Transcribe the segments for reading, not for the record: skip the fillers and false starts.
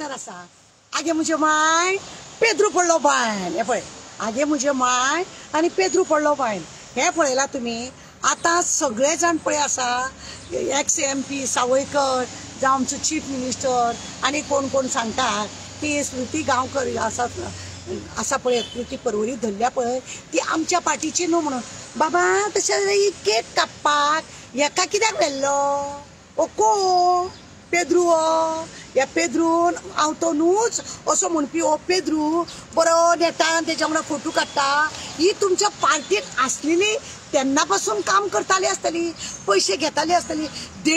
तर आसा आगे मुझे माय पेद्रू पडलो बायन हे पळय आगे मुझे माय आणि पेद्रू पडलो बायन हे पळयला तुम्ही आता सगळे जाण पळय आसा एक्स MP सावयकर जावं आमचो चीफ मिनिस्टर आणि कोण कोण सांगतात की स्मृती गांवकर आसा पळय स्मृती परवरी धरल्या पळय ती आमच्या पार्टीची न्हू म्हणून बाबा तशें केक कापपाक हेका कित्याक व्हेल्लो कोण पेद्रू या पेद्रून हांव तो न्हूच असो म्हणपी ओ पेद्रू बरो नेटान तेच्या वांगडा फोटो काडटा ही तुमच्या पार्टीक आसलेली तेन्ना पासून काम करताली आसतली पैसे घेताली आसतली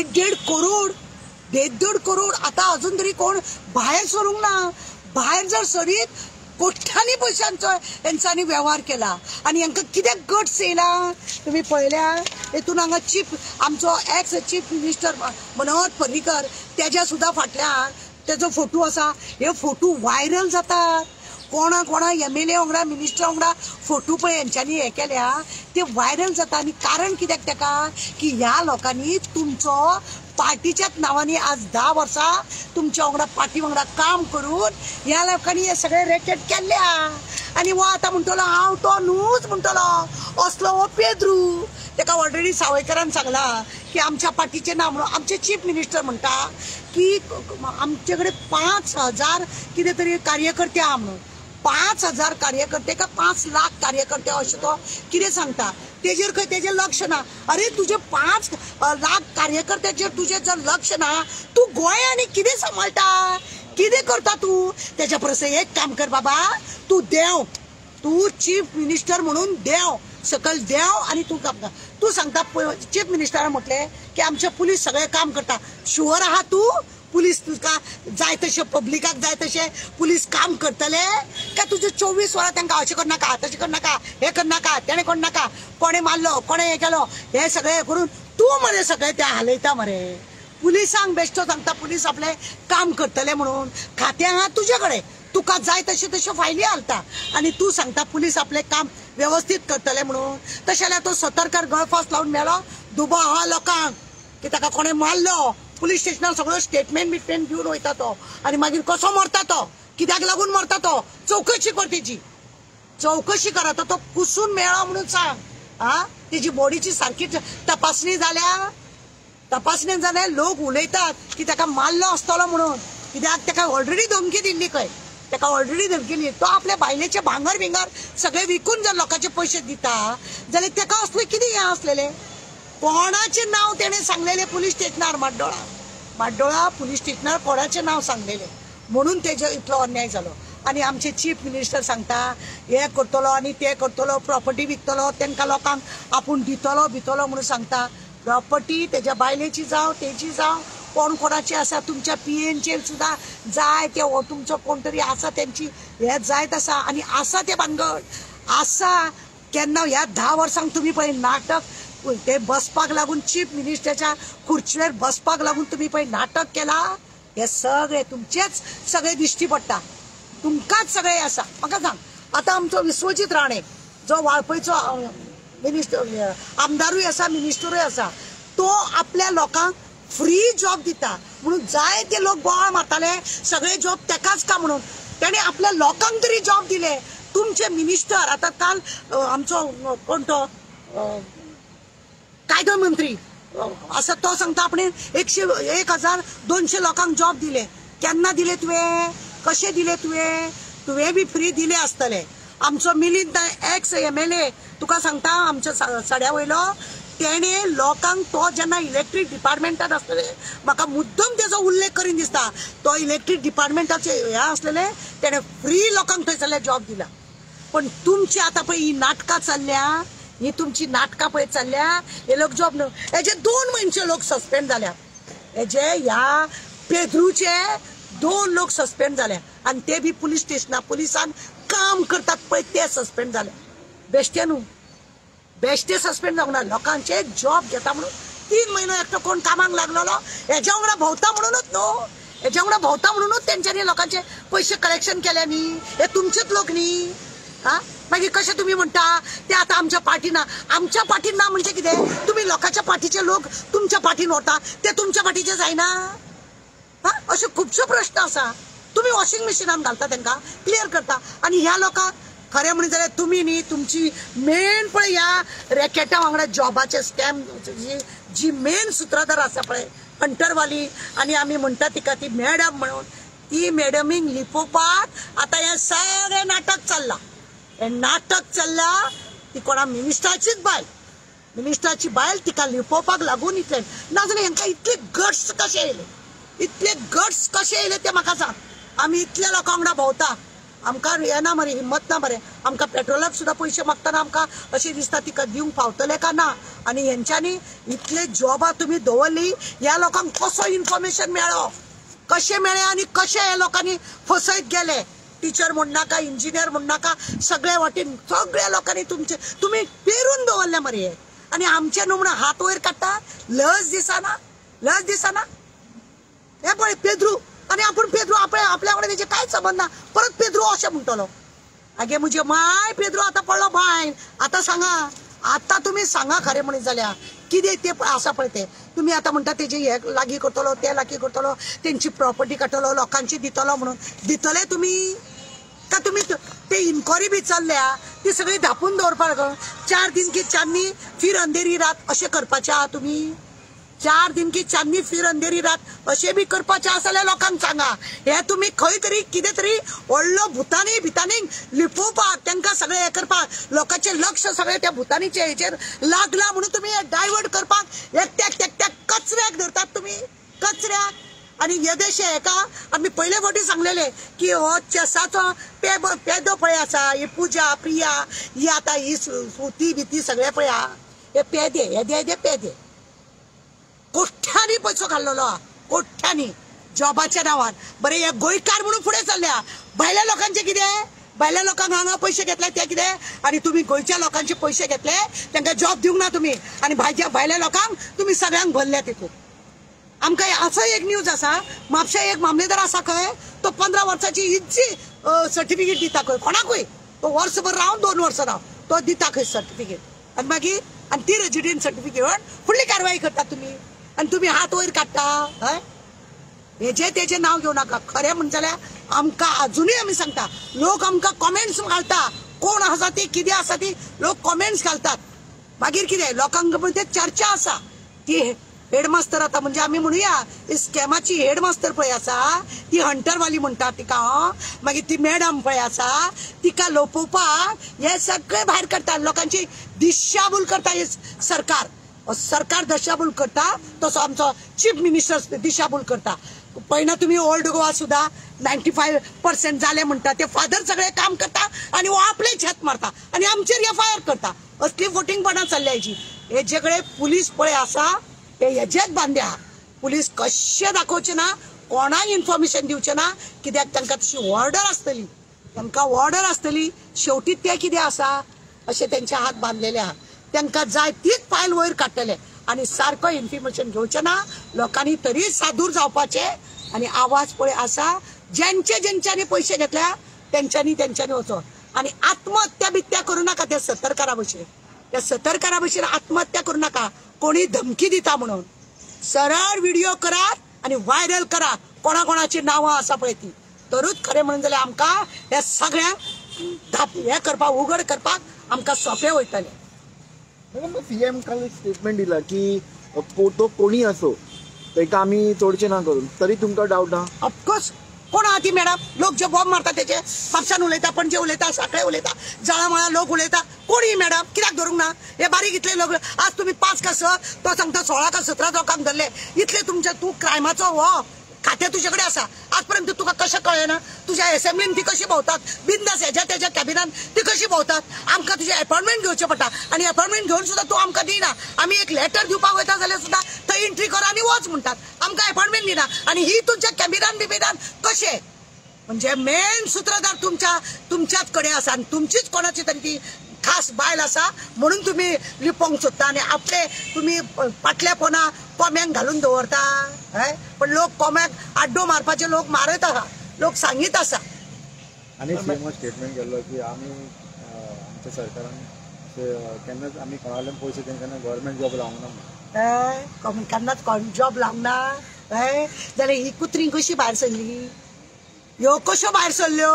1.5 करोड आता अजून तरी कोण भायर सरूंक ना भायर जर सरीत कोट्यांनी पैशांचो यांच्यानी व्यवहार केला आणि यांका कित्याक गट्स येयला तुम्ही पळयल्या हेतून हांगा चीफ आमचो ex chief minister Manohar Parrikar तेज्या सुद्धा फाटल्यान तेजो फोटो आसा हे फोटो व्हायरल जातात कोणा MLA वांगडा मिनिस्टर वांगडा फोटो पळय यांच्यानी हे केल्या ते व्हायरल जाता आणि कारण कित्याक तेका की ह्या लोकांनी तुमचो पार्टीच्याच नावांनी आज 10 वर्सां तुमच्या वांगडा पार्टी वांगडा काम करून ह्या लोकांनी हे सगळे रेकेट केल्ल्या आणि वो आता म्हणटलो हांव तो न्हूच म्हणटलो असलो हो पेद्रू तेका ऑलरेडी सावयकरान सांगला की आमच्या पार्टीचे नाव म्हणून आमचे चीफ मिनिस्टर म्हणटा की आमचे कडेन 5,000 कितें तरी कार्यकर्ते आहा म्हणून 5,000 कार्यकर्ते का 5 लाख कार्यकर्ते अशें तो कितें सांगता तेजेर खंय तेजें लक्ष ना अरे तुझे 5 लाख कार्यकर्त्याचेर तुझे जर लक्ष ना तू गोंयांनी कितें सांबाळटा कितें करता तू तेच्या परस एक काम कर बाबा तू देव तू चीफ मिनिस्टर म्हणून देव सकल देव आणि तू काम कर तू सांगता चीफ मिनिस्टरान म्हटले की आमचे पुलीस सगळे काम करता शुअर आहा तू पुलीस तुका जाय तशें पब्लिकाक जाय तशें पुलीस काम करतले काय तुझे 24 वरां तांकां अशें करनाका तशें करनाका हे करनाका तेणें करनाका कोणें मारलो कोणें हे केलो हे सगळे करून तू मरे सगळे ते हालयता मरे पुलिसांक बेश्टो सांगता पुलीस आपले काम करतले म्हणून खातें आहा तुजे कडेन तुका जाय तशें फायली हालता आणि तू सांगता पुलीस आपले काम व्यवस्थित करतले म्हणून तशें जाल्यार तो सतर्कार गळफास लावन मेलो दुबो आहा लोकांक की ताका कोणें मारलो पुलीस स्टेशनार सगळो स्टेटमेंट घेवन वयता तो आणि मागीर कसो मरता तो कित्याक लागून मरता तो चौकशी कर तेजी चौकशी करा तो कुसून मेळ्ळो म्हणून सांग हा तेजी बॉडीची सारकी तपासणी जाल्या लोक उलयतात की ताका मारलो आसतलो म्हणून कित्याक ताका ऑलरेडी धमकी दिल्ली खंय ताका ऑलरेडी धमकी दिली तो आपल्या बायलेचे भांगर भिंगर सगळे विकून जर लोकांचे पैसे दिता जाल्यार ताका असले कितें हे आसलेले कोणाचे नाव तेणे सांगलेले पुलीस स्टेशनार माड्डोळा पुलीस स्टेशनार कोणाचे नाव सांगलेले म्हणून तेजो इतलो अन्याय जालो आणि आमचे चीफ मिनिस्टर सांगता हे करतलो आणि ते करतलो प्रॉपर्टी विकतलो तांकां लोकांक आपूण दितलो भितलो म्हणून सांगता प्रॉपर्टी तेज्या बायलेची जावं तेजी जावं कोणाची आसा तुमच्या PNचेर सुद्धा जाय ते तुमचो कोण तरी आसा त्यांची हे जायत आसा आणि आसा ते भानगड आसा केन्ना ह्या 10 वर्सांक तुम्ही पळय नाटक ते बसपाक लागून चीफ मिनिस्टरच्या खुर्चीवर बसपाक लागून तुम्ही पळय नाटक केला हे सगळे तुमचेच सगळे दिश्टी पडटा तुमकांच सगळे आसा म्हाका सांग आता आमचो विश्वजीत राणे जो वाळपयचो मिनिस्टर आमदारूय आसा मिनिस्टरूय आसा तो आपल्या लोकांक फ्री जॉब दिता म्हणून जाय ते लोक बोवाळ मारताले सगळे जॉब तेकाच का म्हणून त्याने आपल्या लोकांक तरी जॉब दिले तुमचे मिनिस्टर आता काल आमचो कोण तो कायदो मंत्री असं तो सांगता आपण 1,200 लोकांक जॉब दिले केन्ना दिले तुवें कशे दिले तुवें बी फ्री दिले आसतले आमचो मिलिंद एक्स MLA तुका सांगता आमच्या सड्या वयलो तेणे लोकांक तो जेन्ना इलेक्ट्रीक डिपार्टमेंटात आसलेले म्हाका मुद्दम तेजो उल्लेख करीन दिसता तो इलेक्ट्रीक डिपार्टमेंटाचे हे आसलेले तेणे फ्री लोकांक थंयसरले जॉब दिला पण तुमची आता पळय ही नाटकां चल्ल्या ही तुमची नाटकां पळय चल्ल्या हे लोक जॉब न्हू हेजे 2 मनशे लोक सस्पेंड जाल्या हेजे ह्या पेद्रूचे 2 लोक सस्पेंड जाल्या आणि ते बी पुलीस स्टेशनार पुलिसान काम करतात पळय ते सस्पेंड जाल्या बेश्टे न्हू बेश्टे सस्पेंड जावंक ना लोकांचे जॉब घेता म्हणून 3 म्हयनो एकटो कोण कामाक लागलेलो हेज्या वांगडा भोंवता म्हणूनच न्हू हेज्या वांगडा भोंवता म्हणूनच तेंच्यांनी लोकांचे पैसे कलेक्शन केले न्ही हे तुमचेच लोक न्ही हा मागीर कशें तुम्ही म्हणटा ते आता आमच्या पार्टीन ना म्हणजे कितें तुम्ही लोकांच्या पार्टीचे लोक तुमच्या पार्टीन व्हरता ते तुमच्या पार्टीचे जायना हा अशे खुबशे प्रश्न आसा तुम्ही वॉशिंग मशिनान घालता तांकां क्लियर करता आणि ह्या लोकांक खरें म्हणून जाल्यार तुम्ही न्ही तुमची मेन पळय ह्या रॅकेटा वांगडा जॉबाचे स्कॅम जी मेन सूत्रधार आसा पळय हंटरवाली आणि आमी म्हणटा तिका ती मॅडम म्हणून ती मॅडमीक लिपोवपाक आता हे सगळे नाटक चल्ला हे नाटक चल्ला ती कोणा मिनिस्टराचीच बायल मिनिस्टराची बायल तिका लिपोवपाक लागून इतले नाजाल्यार हांकां इतले गट्स कशे येयले इतले गट्स कशे येयले ते म्हाका सांग आमी इतल्या लोकां वांगडा भोंवता आमकां येना मरे हिम्मत ना मरे आमकां पेट्रोलाक सुद्दां पयशे मागतना आमकां अशें दिसता तिका दिवंक पावतले का ना आनी हेंच्यांनी इतले जॉबां तुमी दवरली ह्या लोकांक कसो इन्फॉर्मेशन मेळ्ळो कशें मेळ्ळें आनी कशें हे लोकांनी फसयत गेले टीचर म्हण नाका इंजिनियर म्हण नाका सगळे वाटेन सगळ्या लोकांनी तुमचे तुमी पेरून दवरले मरे हे आनी आमचे न्हू म्हणून हात वयर काडटा लज दिसना हे पळय पेद्रू आणि आपण पेद्रू आपल्या वांगडा तेजे कांयच संबंध ना परत पेद्रू अशें म्हणटलो आगे मुजे माय पेद्रू आतां पडलो भायर आतां सांगा आतां तुमी सांगा खरें म्हणत जाल्यार कितें ते आसा पळय ते तुमी आतां म्हणटा तेजे हे लागीं करतलो ते लागीं करतलो तेंची प्रॉपर्टी काडटलो लोकांची दितलो म्हणून दितले तुमी का तुमी ते इन्क्वायरी बी चल्ल्या ती सगळी धापून दवरपाक 4 दिन की चांदनी फिर अंधेरी रात अशें करपाचे आहा तुमी 4 दिन की चांदनी फिर अंधेरी रात अशें बी करपाचें आसा जाल्यार लोकांक सांगा हे तुमी खंय तरी कितें तरी व्हडलो भुतानी लिपोवपाक तांकां सगळें हे करपाक लोकांचें लक्ष सगळें त्या भुतानीच्या हेचेर लागला म्हणून तुमी हे डायवर्ट करपाक एकट्याक कचऱ्याक धरतात तुमी कचऱ्याक आणि येदेशे हेका आमी पयले फावटी सांगलेले की हो चेसाचो पेदो पळय आसा ही पूजा प्रिया ही आतां ही सुती बिती सगळे पळय आहा हे पेदे हे पेदे कोठ्यांनी पैसो खाल्लो कोठ्यांनी जॉबाच्या नांवान बरे हे गोंयकार म्हणून फुडें चल्ल्या भायल्या लोकांचे कितें भायल्या लोकांक हांगा पयशे घेतले ते कितें आनी तुमी गोंयच्या लोकांचे पयशे घेतले तांकां जॉब दिवंक ना तुमी आनी भायल्या लोकांक तुमी सगळ्यांक भरल्या तितून आमकां असो एक न्यूज आसा म्हापशा एक मामलेदार आसा खंय तो 15 वर्साची इतची सर्टिफिकेट दिता खंय कोणाकूय तो वर्सभर रावन 2 वर्सां राव तो दिता खंय सर्टिफिकेट आनी मागीर आनी ती रेजिडेंट सर्टिफिकेट फुडली कारवाई करता तुमी आनी तुमी हात वयर काडटा हय हेजे तेजे नांव घेवं नाका खरें म्हणटा जाल्यार आमकां अजुनूय आमी सांगता लोक आमकां कमेंट्स घालता कोण आसा ती कितें आसा ती लोक कमेंट्स घालतात मागीर कितें लोकांक मध्ये चर्चा आसा ती हेडमास्तर आता म्हणजे आम्ही म्हणूया स्कॅमाची हेडमास्तर पळय आसा ती हंटरवाली म्हणटा तिका मागीर ती मॅडम पळय आसा तिका लोपोवपाक हे सगळे भायर काडटा लोकांची दिशाभूल करता हे सरकार दिशाभूल करता तसो आमचो चीफ मिनिस्टर दिशाभूल करता पळयना तुमी ओल्ड गोवा सुद्धा 95% जाले म्हणटा ते फादर सगळे काम करता आणि वो आपले छत मारता आणि आमचेर एफआयआर करता असली वोटिंगपणां चल्ल्या हेजी हे जेकडे पुलीस पळय आसा ते हेजेच बांद्या पुलीस कशे दाखोवचे ना कोणाक इन्फॉर्मेशन दिवचे ना कित्याक तांकां तशी ऑर्डर आसतली शेवटी ते कितें आसा अशें तेंचे हात बांधलेले आहा तांकां जाय तीच फायल वयर काडटले आनी सारको इन्फॉर्मेशन घेवचे ना लोकांनी तरी सादूर जावपाचे आनी आवाज पळय आसा ज्यांच्यांनी पयशे घेतल्या तेंच्यांनी वचो आनी आत्महत्या बित्या करूं नाका ते सतर्कारा भशेन आत्महत्या करूं नाका कोणी धमकी दिता म्हणून सरळ व्हिडिओ करात आणि व्हायरल करा कोणाची नावां आसा पळय ती तरूच खरें म्हणून जाल्यार आमकां हे सगळ्यांक हे करपाक उघड करपाक आमकां सोंपें वयतलें सीएम काल स्टेटमेंट दिला की तो कोणी असो ताका आमी तोडचे ना करून तरी तुमकां डावट आहा ऑफकोर्स कोण आहा ती मॅडम लोक जे बॉम्ब मारता तेचे म्हापशान उलयता पणजे उलयता साखळे उलयता जाळामळा लोक उलयता कोणी मॅडम कित्याक धरूंक ना हे बारीक इतले लोक आज तुम्ही 5 का 6 तो सांगता 16 का 17 लोकांक धरले इतले तुमच्या तू क्रायमाचो हो खाते तुझ्याकडे आसा आजपर्यंत तुका कशें कळना तुझ्या असेंब्लीन ती कशी भोंवतात बिंदास हेज्या तेज्या कॅबिनान ती कशी भोंवतात आमकां तुझे अपॉइंटमेंट घेवचें पडटा आनी अपॉइंटमेंट घेवन सुद्दां तू आमकां दिना आमी एक लेटर दिवपाक वयता जाल्यार सुद्दां थंय एंट्री कर आनी वच म्हणटात आमकां अपॉइंटमेंट दिना आनी ही तुमच्या कॅबिनान बिबिनान कशें म्हणजे मेन सूत्रधार तुमच्याच कडेन आसा आनी तुमचीच कोणाची तरी ती खास बायल आसा म्हणून तुम्ही लिपोंक सोदता आनी आपले तुम्ही फाटल्या पोना कोम्यांक घालून दवरता हय पण लोक कोम्याक आड्डो मारपाचे लोक मारत आहा लोक सांगीत आसा आनी सीएम स्टेटमेंट केल्लो की आमी आमच्या सरकारान केन्नाच आमी कोणाल्यान पयशे तेंकां गव्हर्नमेंट जॉब लावंक ना केन्नाच जॉब लावंक ना हय जाल्यार ही कुत्री कशी भायर सरली ह्यो कशो भायर सरल्यो,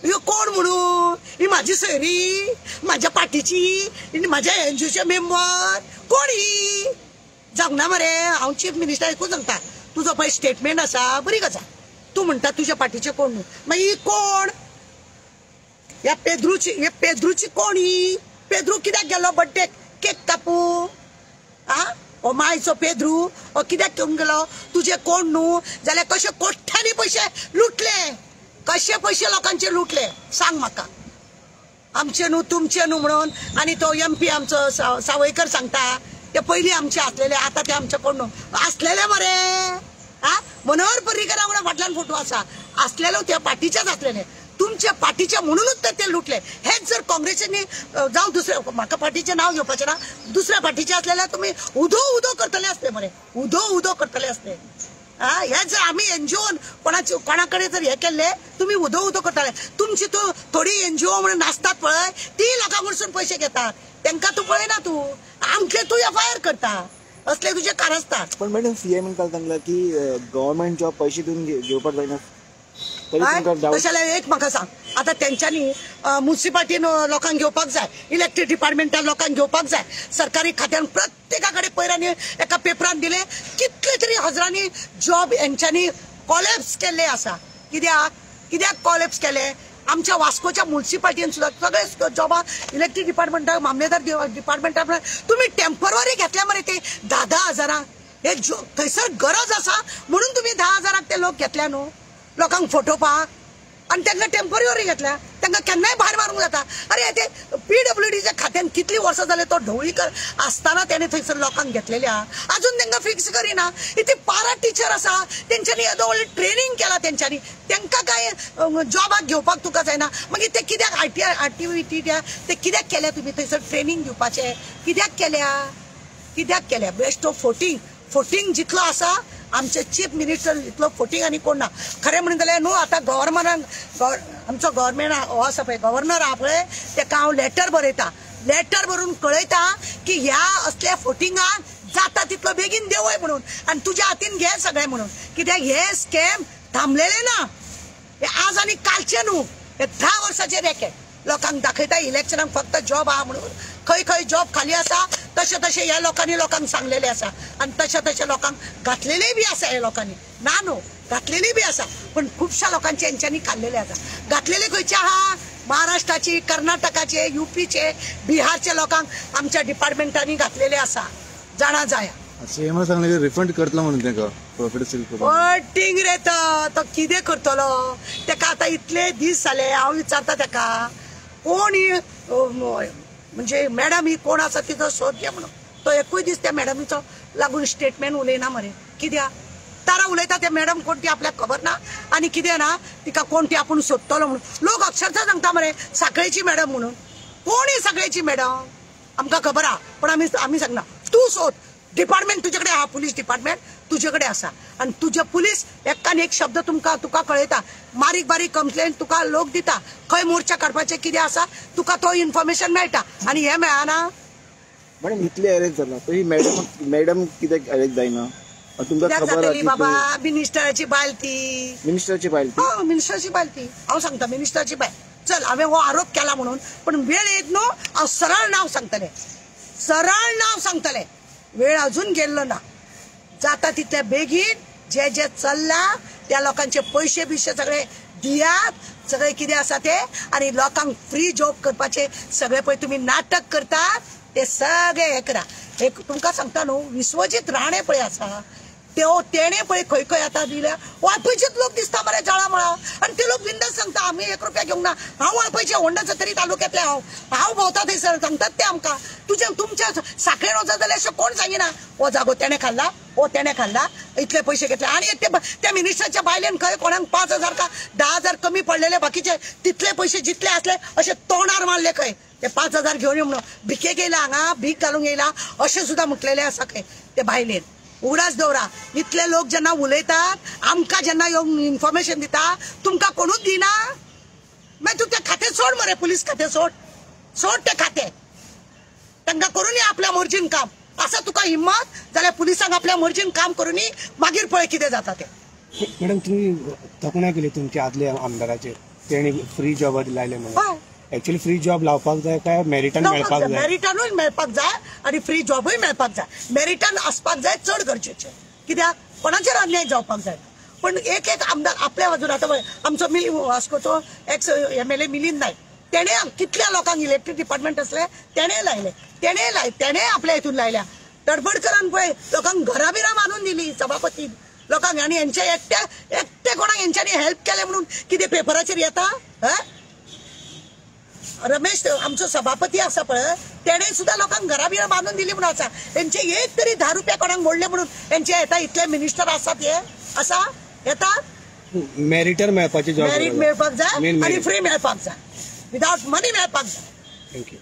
ह्यो कोण म्हणून, ही माझी सोयरी, माझ्या पार्टीची, माझ्या एनजीओचे मेंबर, कोण ही जावंक ना मरे. हांव चीफ मिनिस्टर एकूच सांगता, तुजो पळय स्टेटमेंट आसा बरी गजाल, तू म्हणटा तुझ्या पार्टीचे कोण न्हू, मागीर ही कोण, ह्या पेद्रूची कोण ही, पेद्रू कित्याक गेलो बर्थडे केक कापू, ओ मायचो पेद्रू ओ कित्याक घेवन गेलो, तुझे कोण न्हू जाल्यार कशे कोट्यांनी पैसे लुटले, कशे पैसे लोकांचे लुटले सांग म्हाका. आमचे न्हू तुमचे न्हू म्हणून, आणि तो MP आमचो सावयकर सांगता ते पयलीं आमचे आसलेले, आता ते आमचे कोण न्हू आसलेले मरे. मनोहर पर्रीकरा वांगडा फाटल्यान फोटो आसा, आसलेलो त्या पार्टीचेच आसलेले, तुमच्या पार्टीचे म्हणूनच ते लुटले. हेच जर काँग्रेसींनी जावं दुसऱ्या, म्हाका पार्टीचे नाव घेवपाचें ना, दुसऱ्या पार्टीचे असलेल्या तुम्ही उदो करतले असते मरे, उदो करतले असते. हे जर आम्ही एनजीओन कोणाकडे जर हे केले, तुम्ही उदो करतले. तुमची थोडी एनजीओ म्हणून नाचतात पळय, ती लोकां कडसून पैसे घेतात, त्यांना तू पळयना, तू आमचे तू FIR करता, असले तुझे कार असतात. पण मॅडम CM काल सांगला की गव्हर्नमेंट जॉब पैसे देऊन घेवपाक जायना, तशाला एक म्हाका सांग, आता त्यांच्यानी म्युनिसिपालिटीन लोकांक घेवपाक जाय, इलेक्ट्रिक डिपार्टमेंटान लोकांक घेवपाक जाय, सरकारी खात्यान प्रत्येकाकडे पयरांनी एका पेपरान दिले कितले तरी हजारांनी जॉब यांच्यानी कॉलेप्स केल्ले आसा. कित्याक कॉलेप्स केले, आमच्या वास्कोच्या म्युनिसिपालिटीन सुद्धा सगळे जॉबा इलेक्ट्रिक डिपार्टमेंटाक, मामलेदार डिपार्टमेंटाक तुम्ही टेम्पररी घेतल्या मरे ते 10-10 हजारांक. हे थंयसर गरज आसा म्हणून तुम्ही 10 हजारांक ते लोक घेतल्या न्हू, लोकांक फोटोवपाक, आणि त्यांना टेम्पररी घेतल्या, त्यांना केन्नाय भायर मारूंक जाता. अरे ते PWDच्या खात्यान कितली वर्सां जाले, तो ढवळीकर असताना त्याने थंयसर लोकांक घेतलेल्या, अजून त्यांना फिक्स करिना. इथे पारा टीचर आसा, तेंच्यांनी येदो व्हडली ट्रेनिंग केला, तेंच्यांनी तांकां काय जॉबाक घेवपाक तुका जायना. मागीर ते कित्याक ऍक्टिव्हिटी ते कित्याक केल्या, तुम्ही थंयसर ट्रेनिंग दिवपाचें कित्याक केल्या. बेस्ट ऑफ फोटिंग जितलो आसा, आमचे चीफ मिनिस्टर इतलो फोटिंग आनी कोण ना. खरें म्हणून जाल्यार न्हू, आता गव्हर्नमेंटाक आमचो गव्हर्नमेंट हो आसा पळय, गव्हर्नर आहा पळय, ताका हांव लेटर बरयता, लेटर बरोवन कळयता की ह्या असल्या फोटिंगाक जाता तितलो बेगीन देवय म्हणून, आनी तुज्या हातीन घे सगळें म्हणून. कित्याक हे स्कॅम थांबलेले ना, हे आज आनी कालचे न्हू, हे 10 वर्साचे रॅकेट. लोकांक दाखयता इलेक्शनाक फक्त जॉब आहा म्हणून, खंय जॉब खाली आसा तशें ह्या लोकांक सांगलेले आसा, आणि तशें लोकांक घातलेले बी आसा, हे लोकांनी ना न्हू घातलेली बी आसा, पण खुबशा लोकांचे हेंच्यांनी खाल्लेले आसा. घातलेले खंयचे आहा, महाराष्ट्राची, कर्नाटकाचे, UPचे, बिहारचे लोकांक आमच्या डिपार्टमेंटांनी घातलेले आसा, जाणा जाया. CM सांगले रिफंड करतलो म्हणून ताका प्रॉफिट सेल करून. फटींग रे तो कितें करतलो, ताका आतां इतले दीस जाले, हांव विचारता ताका कोण म्हणजे मॅडम ही कोण आसा तिचो सोद घे म्हणून. तो एकूय दीस त्या मॅडमीचो लागून स्टेटमेंट उलयना मरे. कित्याक तारा उलयता त्या मॅडम कोण ती आपल्याक खबर ना, आनी कितें ना तिका कोण ती आपूण सोदतलो म्हणून. लोक अक्षरशः सांगता मरे साखळेची मॅडम म्हणून. कोण ही साखळेची मॅडम आमकां खबर आहा, पण आमी सांगना, तू सोद. डिपार्टमेंट तुझे कडेन आहा, पुलीस डिपार्टमेंट तुझे कडेन आसा, आनी तुझे पुलीस एकान एक शब्द तुका कळयता, बारीक कंप्लेंट तुका लोक दिता, खंय मोर्चा काडपाचें कितें आसा तुका तो इन्फॉर्मेशन मेळटा, आनी हे मेळना. मॅडम इतले अरेस्ट जाला, तो ही मॅडम कित्याक अरेस्ट जायना तुमकां खबर आसा? बाबा मिनिस्टराची बायल ती, मिनिस्टरची बायल ती हांव सांगता, मिनिस्टरची बायल. चल हांवें हो आरोप केला म्हणून, पण वेळ येत न्हू हांव सरळ नाव सांगतलें. वेळ अजून गेल्लो ना, जाता तितले बेगीन जे चल्ला त्या लोकांचे पैसे बिशे सगळे दियात, सगळे कितें आसा ते, आणि लोकांक फ्री जॉब करपाचे सगळे पळय तुम्ही नाटक करतात ते सगळे हे करा. एक तुमकां सांगता न्हू, विश्वजीत राणे पळय आसा, तेणे पळय खंय आतां दिल्या, वाळपयचेच लोक दिसता मरे जळामळा, आणि ते लोक बिंदास सांगता आमी 1 रुपया घेवंक ना. हांव वाळपयचे होंडाचो तरी तालुक्यांतले हांव भोंवता थंयसर, सांगतात ते आमकां. तुमच्या साखळेन वचत जाल्यार अशें कोण सांगिना हो जागो तेणे खाल्ला इतले पैसे घेतले. आणि त्या मिनिस्टरच्या बायलेन खंय कोणाक 5,000 का 10,000 कमी पडलेले, बाकीचे तितले पैसे जितले असले अशे तोंडार मारले खंय, ते 5,000 घेवन ये म्हणून. भिकेक येयला हांगा, भीक घालूंक येयला अशें सुद्दां म्हटलेले आसा खंय ते बायलेन. उगडास दवरा, इतले लोक जेन्ना उलयतात, आमकां जेन्ना येवन इन्फॉर्मेशन दिता, तुमकां कोणूच दिना. मागीर तूं तें खातें सोड मरे, पुलीस खातें सोड तें खातें, तांकां करून ये आपल्या मर्जीन काम. आसा तुका हिम्मत जाल्यार पुलिसांक आपल्या मर्जीन काम करून मागीर पळय कितें जाता तें. मॅडम तुम्ही तक्रार केली तुमच्या आदल्या आमदाराचे तेणी फ्री जॉब लायले म्हणून ऍक्च्युअली फ्री जॉब लावपाक जाय काय मेरिटान मेळपाक जाय? मेरिटानूय मेळपाक जाय आणि फ्री जॉबूय मेळपाक जाय. मेरिटान आसपाक जाय चड गरजेचें. कित्याक कोणाचेर अन्याय जावपाक जाय. पण एक आमदार आपल्या बाजून आतां आमचो वास्कोचो एक्स MLA मिलिंद नायक तेणे कितल्या लोकांक इलेक्ट्रीक डिपार्टमेंट असले तेणे लायले. तेणे आपल्या हितून लायल्या. तडफडकरान पळय लोकांक घरां बिरां बांदून दिली सभापती लोकांक आनी हेंचे एकटे कोणाक हेंच्यांनी हेल्प केले म्हणून कितें पेपराचेर येता? रमेश आमचो सभापती आसा पळय तेणे सुद्धा लोकांक घरां बिरां बांदून दिली म्हणून आसा. तेंचे एक तरी 10 रुपया कोणाक मोडले म्हणून तेंचे येता इतले मिनिस्टर आसात हे आसा येतात. मेरिटर मेळपाचे जॉब मेरिट मेळपाक जाय आणि फ्री मेळपाक जाय. विदाउट मनी मेळपाक जाय. थँक्यू.